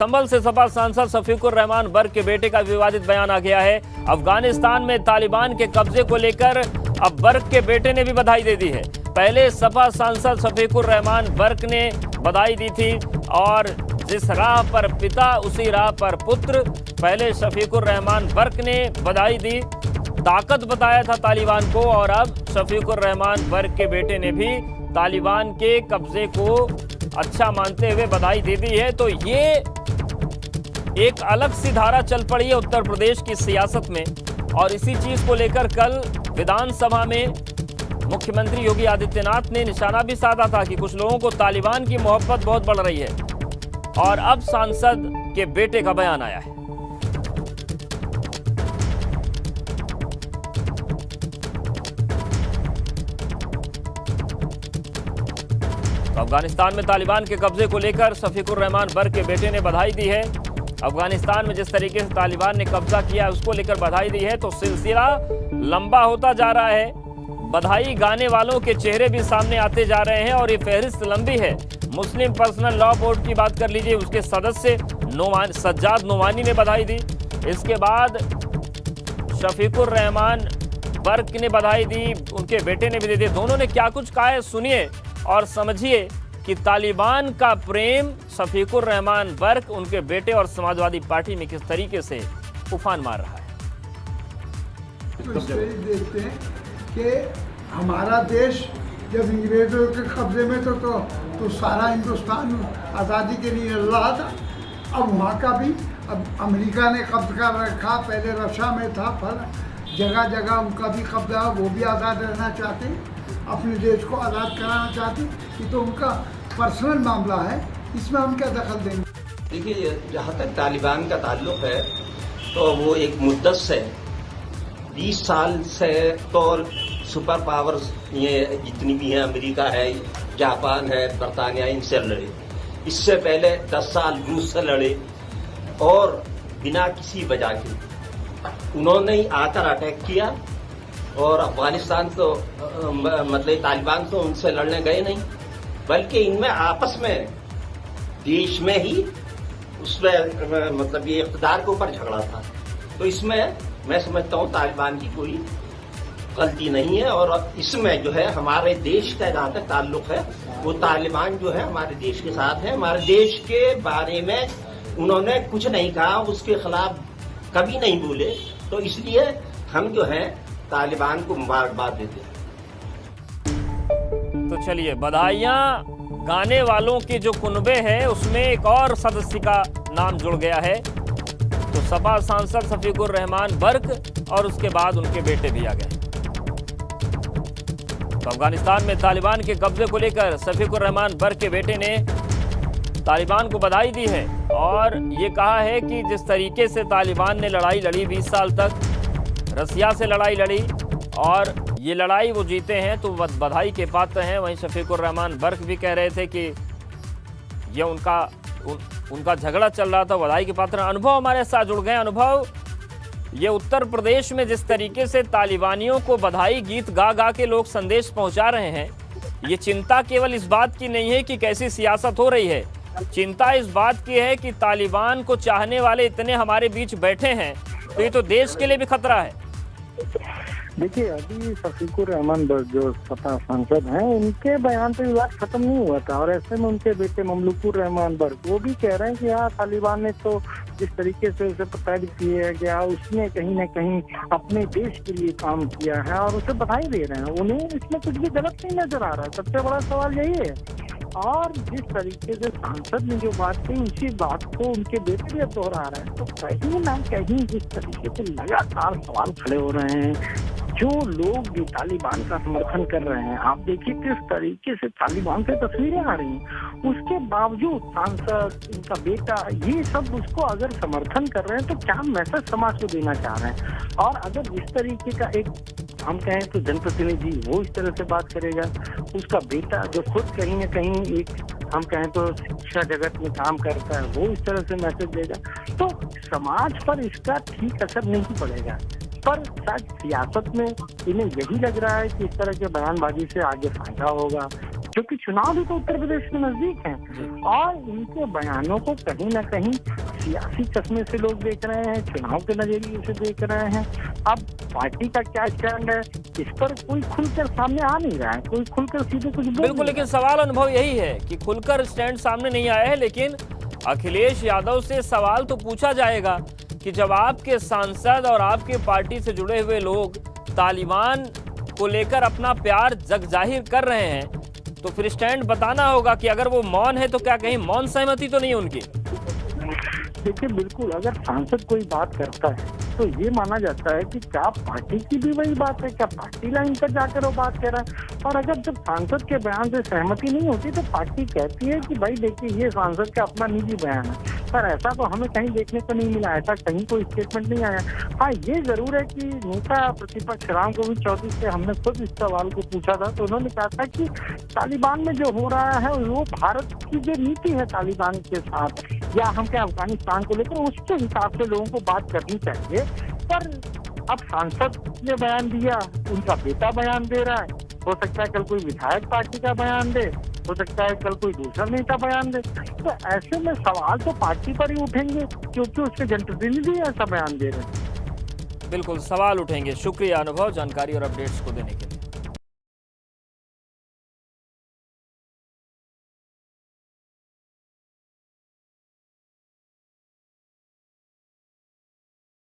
संभल से सपा सांसद शफीकुर रहमान बर्क के बेटे का विवादित बयान आ गया है। अफगानिस्तान में तालिबान के कब्जे को लेकर अब बर्क के बेटे ने भी बधाई दे दी है। पहले सपा सांसद शफीकुर रहमान बर्क ने बधाई दी थी और जिस राह पर पिता उसी राह पर पुत्र। पहले शफीकुर रहमान बर्क ने बधाई दी, ताकत बताया था तालिबान को, और अब शफीकुर रहमान बर्क के बेटे ने भी तालिबान के कब्जे को अच्छा मानते हुए बधाई दे दी है। तो ये एक अलग सी धारा चल पड़ी है उत्तर प्रदेश की सियासत में, और इसी चीज को लेकर कल विधानसभा में मुख्यमंत्री योगी आदित्यनाथ ने निशाना भी साधा था कि कुछ लोगों को तालिबान की मोहब्बत बहुत बढ़ रही है, और अब सांसद के बेटे का बयान आया है। तो अफगानिस्तान में तालिबान के कब्जे को लेकर शफीकुर रहमान बर्क के बेटे ने बधाई दी है। अफगानिस्तान में जिस तरीके से तालिबान ने कब्जा किया है उसको लेकर बधाई दी है। तो सिलसिला लंबा होता जा रहा है, बधाई गाने वालों के चेहरे भी सामने आते जा रहे हैं, और ये फहरिस्त लंबी है। मुस्लिम पर्सनल लॉ बोर्ड की बात कर लीजिए, उसके सदस्य सज्जाद नोमानी ने बधाई दी। इसके बाद शफीकुर रहमान बर्क ने बधाई दी, उनके बेटे ने भी दे दी। दोनों ने क्या कुछ कहा है सुनिए और समझिए कि तालिबान का प्रेम शफीकुर रहमान बर्क, उनके बेटे और समाजवादी पार्टी में किस तरीके से उफान मार रहा है। तो देखते हैं कि हमारा देश जब अंग्रेजों के कब्जे में तो सारा हिंदुस्तान आज़ादी के लिए लड़ रहा था। अब वहाँ का भी अब अमेरिका ने कब्जा कर रखा, पहले रशिया में था, पर जगह जगह उनका भी कब्जा, वो भी आज़ाद रहना चाहते हैं, अपने देश को आज़ाद कराना चाहते हैं। ये तो उनका पर्सनल मामला है, इसमें हम क्या दखल देंगे। देखिए, जहाँ तक तालिबान का ताल्लुक है तो वो एक मुद्दत से 20 साल से तो सुपर पावर्स ये जितनी भी हैं, अमेरिका है, जापान है, बरतानिया, इनसे लड़े। इससे पहले 10 साल रूस से लड़े, और बिना किसी वजह के उन्होंने ही आकर अटैक किया। और अफगानिस्तान तो मतलब तालिबान तो उनसे लड़ने गए नहीं, बल्कि इनमें आपस में देश में ही उसमें मतलब ये इक़्तिदार के ऊपर झगड़ा था। तो इसमें मैं समझता हूँ तालिबान की कोई गलती नहीं है, और इसमें जो है हमारे देश का जहाँ तक ताल्लुक है वो तालिबान जो है हमारे देश के साथ है। हमारे देश के बारे में उन्होंने कुछ नहीं कहा, उसके खिलाफ कभी नहीं बोले। तो इसलिए हम जो है तालिबान को मुबारकबाद देते हैं। तो चलिए, बधाइयां गाने वालों के जो कुनबे हैं उसमें एक और सदस्य का नाम जुड़ गया है। तो सपा सांसद शफीकुर रहमान बर्क और उसके बाद उनके बेटे भी आ गए। तो अफगानिस्तान में तालिबान के कब्जे को लेकर शफीकुर रहमान बर्क के बेटे ने तालिबान को बधाई दी है, और ये कहा है कि जिस तरीके से तालिबान ने लड़ाई लड़ी, 20 साल तक रसिया से लड़ाई लड़ी, और ये लड़ाई वो जीते हैं तो बधाई के पात्र हैं। वहीं शफीकुर रहमान बर्क भी कह रहे थे कि ये उनका झगड़ा चल रहा था, बधाई के पात्र। अनुभव हमारे साथ जुड़ गए। अनुभव, ये उत्तर प्रदेश में जिस तरीके से तालिबानियों को बधाई गीत गा गा के लोग संदेश पहुंचा रहे हैं, ये चिंता केवल इस बात की नहीं है कि कैसी सियासत हो रही है, चिंता इस बात की है कि तालिबान को चाहने वाले इतने हमारे बीच बैठे हैं, तो ये तो देश के लिए भी खतरा है। देखिए, अभी शफीकुर रहमान बर्क जो सपा सांसद हैं, उनके बयान पे विवाद खत्म नहीं हुआ था, और ऐसे में उनके बेटे ममलूकुर रहमान बर्क वो भी कह रहे हैं कि हाँ, तालिबान ने तो जिस तरीके से उसे प्रताड़ित किया गया, उसने कहीं न कहीं अपने देश के लिए काम किया है, और उसे बधाई दे रहे हैं। उन्हें इसमें कुछ भी गलत नहीं नजर आ रहा है। सबसे बड़ा सवाल यही है, और जिस तरीके से सांसद ने जो बात कही, उसी बात को उनके बेटे भी अब दोहरा रहे हैं। तो कहीं ना कहीं जिस तरीके से लगातार सवाल खड़े हो रहे हैं, जो लोग भी तालिबान का समर्थन कर रहे हैं, आप देखिए किस तरीके से तालिबान से तस्वीरें आ रही हैं, उसके बावजूद सांसद, उनका बेटा, ये सब उसको अगर समर्थन कर रहे हैं तो क्या मैसेज समाज को देना चाह रहे हैं। और अगर जिस तरीके का एक हम कहें तो जनप्रतिनिधि वो इस तरह से बात करेगा, उसका बेटा जो खुद कहीं न कहीं एक हम कहें तो शिक्षा जगत में काम करता है, वो इस तरह से मैसेज देगा, तो समाज पर इसका ठीक असर नहीं पड़ेगा। पर शायद सियासत में इन्हें यही लग रहा है कि इस तरह के बयानबाजी से आगे फायदा होगा, क्योंकि चुनाव भी तो उत्तर प्रदेश में नजदीक हैं और इनके बयानों को कहीं ना कहीं सियासी चश्मे से लोग देख रहे हैं, चुनाव के नजरिए से देख रहे हैं। अब पार्टी का क्या स्टैंड है इस पर कोई खुलकर सामने आ नहीं रहा है, कोई खुलकर सीधे कुछ बोल बिल्कुल, लेकिन सवाल अनुभव यही है कि खुलकर स्टैंड सामने नहीं आया है, लेकिन अखिलेश यादव से सवाल तो पूछा जाएगा कि जब आपके सांसद और आपके पार्टी से जुड़े हुए लोग तालिबान को लेकर अपना प्यार जग जाहिर कर रहे हैं तो फिर स्टैंड बताना होगा कि अगर वो मौन है तो क्या कहीं मौन सहमति तो नहीं उनकी। देखिए बिल्कुल, अगर सांसद कोई बात करता है तो ये माना जाता है कि क्या पार्टी की भी वही बात है, क्या पार्टी लाइन पर जाकर वो बात कर रहा है। और अगर जब सांसद के बयान से सहमति नहीं होती तो पार्टी कहती है कि भाई देखिए ये सांसद का अपना निजी बयान है, पर ऐसा तो हमें कहीं देखने को नहीं मिला, ऐसा कहीं कोई स्टेटमेंट नहीं आया। हाँ ये जरूर है कि नेता प्रतिपक्ष राम गोविंद चौधरी से हमने खुद इस सवाल को पूछा था तो उन्होंने कहा था कि तालिबान में जो हो रहा है वो भारत की जो नीति है तालिबान के साथ या हम क्या अफगानिस्तान को लेकर उसके हिसाब से लोगों को बात करनी चाहिए। पर अब सांसद ने बयान दिया, उनका बेटा बयान दे रहा है, हो सकता है कल कोई विधायक पार्टी का बयान दे, हो सकता है कल कोई दूसरा नेता बयान दे, तो ऐसे में सवाल तो पार्टी पर ही उठेंगे क्योंकि उसके जनप्रतिनिधि ऐसा बयान दे रहे हैं। बिल्कुल सवाल उठेंगे। शुक्रिया अनुभव, जानकारी और अपडेट्स को देने के लिए।